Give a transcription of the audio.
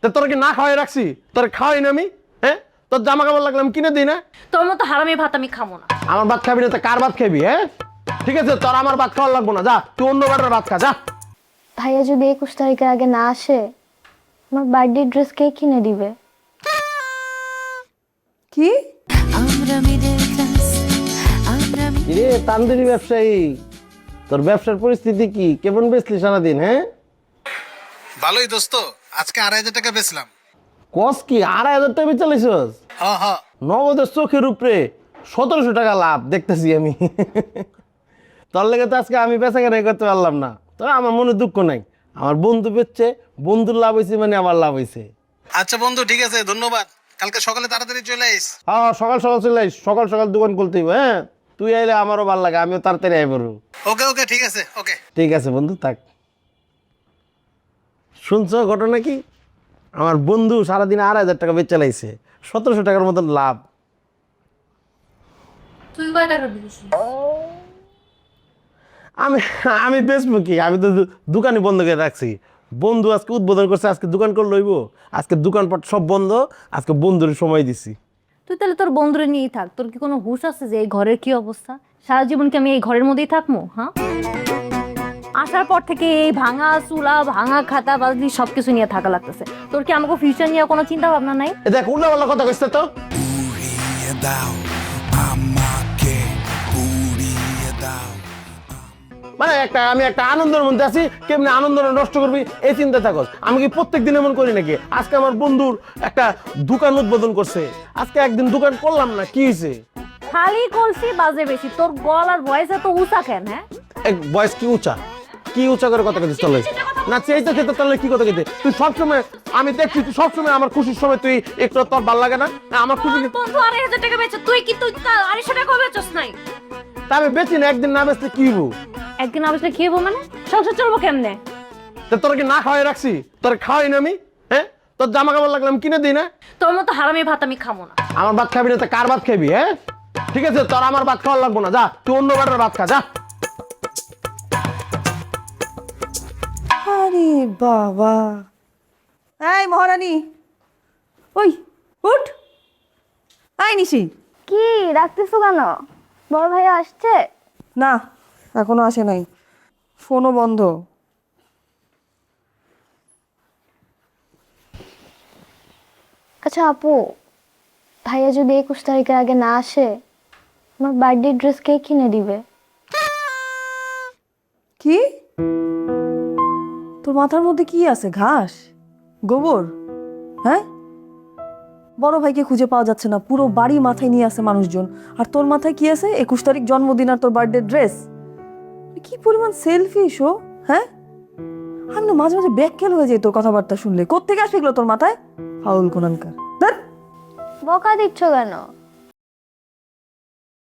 তা তোর কি না খাওয়াই রাখছি? তোর খাওয়াই না আমি? হ্যাঁ, তোর জামা কাপড় লাগলাম কিনে দিই না? তোর মতো হারামি ভাত আমি খাবো না। আমার ভাত খাবি না তো কার ভাত খাবি? হ্যাঁ, ঠিক আছে, তোর আমার ভাত খাওয়া লাগবো না, যা তুই অন্য বাড়ির ভাত খা, যা। ভাইয়া যদি 21 তারিখের আগে না আসে, আমার বার্থডে ড্রেস কে কিনে দিবে? কি? রে তান্দুরি ব্যবসায়ী, তোর ব্যবসার পরিস্থিতি কি? কেমন বেচলি সারাদিন? হ্যাঁ, ভালোই দোস্ত, আজকে 2,500 টাকা বেচলাম। কস কি 2,500 টাকা বেচালাইছস? হ্যাঁ হ্যাঁ, নগদের চোখের উপরে 1700 টাকা লাভ দেখতেছি আমি। তোর লেগে তো আজকে আমি বেচা কেনাই করতে পারলাম না। তো আমার মনে দুঃখ নাই, আমার বন্ধু বেচছে, বন্ধুর লাভ হয়েছে মানে আমার লাভ হয়েছে। আচ্ছা বন্ধু, ঠিক আছে, ধন্যবাদ। কালকে সকালে তাড়াতাড়ি চলে আইস। হ্যাঁ, সকাল সকাল চলে আইস, সকাল সকাল দোকান খুলতে হইব। হ্যাঁ, তুই আইলে আমারও ভালো লাগে, আমিও তাড়াতাড়ি আই পড়ব। ওকে ওকে, ঠিক আছে, ওকে। ঠিক আছে বন্ধু, থাক। শুনছো ঘটনা কি? আমার বন্ধু সারাদিন 2,500 টাকা বেচে লাইছে, 1700 টাকার মতন লাভ। তুই কয় টাকা দিছিস? আমি আমি বেচবো কি? আমি তো দোকানই বন্ধ করে রাখছি। বন্ধু আজকে উদ্বোধন করছে, আজকে দোকান করে লইব। আজকে দোকানপাট সব বন্ধ, আজকে বন্ধুর সময় দিছি। তুই তাহলে তোর বন্ধুরে নিয়েই থাক। তোর কি কোনো হুঁশ আছে যে এই ঘরের কি অবস্থা? সারা জীবন কি আমি এই ঘরের মধ্যেই থাকবো? হ্যাঁ, আসার পর থেকে এই ভাঙা চুলা, ভাঙা খাতা বাজলি সবকিছু নিয়ে থাকা লাগতেছে। তোর কি আমাকে ফিউচার নিয়ে কোনো চিন্তা ভাবনা নাই? এ দেখ, উল্টাপাল্টা কথা কইছে তো। মানে আমি একটা আনন্দের মধ্যে আছি, কেমনি আনন্দ নষ্ট করবি এই চিন্তা থাকস। আমি কি প্রত্যেকদিন এমন করি নাকি? আজকে আমার বন্ধুর একটা দোকান উদ্বোধন করছে, আজকে একদিন দোকান করলাম না, কি হয়েছে? খালি কলসি বাজে বেশি। তোর গলার ভয়েস এত উঁচা কেন? হ্যাঁ, বয়স কি উঁচা? কি উঁচা করে কথা কেছিস? তাহলে না চেয়েতে খেতে, তাহলে কি কথা কেতে? তুই সবসময়, আমি দেখছি তুই সবসময় আমার খুশির সময় তুই একটু তোর ভাল লাগে না? না, আমার খুশি বন্ধু 2,500 টাকা বেচে তুই কি? তুই 250 টাকা বেচছ নাই? তা আমি বেচি না, একদিন না বেচলে কি হবো? একদিন আবার খেয়ে মানে সংসার চলবো কেমনে? তা তোর কি না খাওয়াই রাখছি? তোর খাওয়াই না আমি? হ্যাঁ, তোর জামা কাপড় লাগলাম কিনে দিই না? তোর মতো হারামি ভাত আমি খাবো না। আমার ভাত খাবি না তো কার ভাত খাবি? হ্যাঁ, ঠিক আছে, তোর আমার ভাত খাওয়া লাগবো না, যা তুই অন্য বাড়ির ভাত খা, যা। আরে বাবা, এই মহারানী, ওই উঠ। আই নিশি। কি রাখতেছো কেন? বড় ভাইয়া আসছে? না, এখনো আসে নাই, ফোনও বন্ধ। আচ্ছা আপু, ভাইয়া যদি 21 তারিখের আগে না আসে, আমার বার্থডে ড্রেস কে কিনে দিবে? কি? তোর মাথার মধ্যে কি আছে? ঘাস? গোবর? হ্যাঁ, বড় ভাইকে খুঁজে পাওয়া যাচ্ছে না, পুরো বাড়ি মাথায় নিয়ে আসে মানুষজন, আর তোর মাথায় কি আছে? 21 তারিখ জন্মদিন আর তোর বার্থডে ড্রেস। কি পরিমাণ সেলফিশ ও! হ্যাঁ, আমি না মাঝে মাঝে ব্যাককেল হয়ে যাই তোর কথাবার্তা শুনলে। কোত্থেকে আসবে এগুলো তোর মাথায়? ফাউল কোনানকার। বকা দিচ্ছ কেন?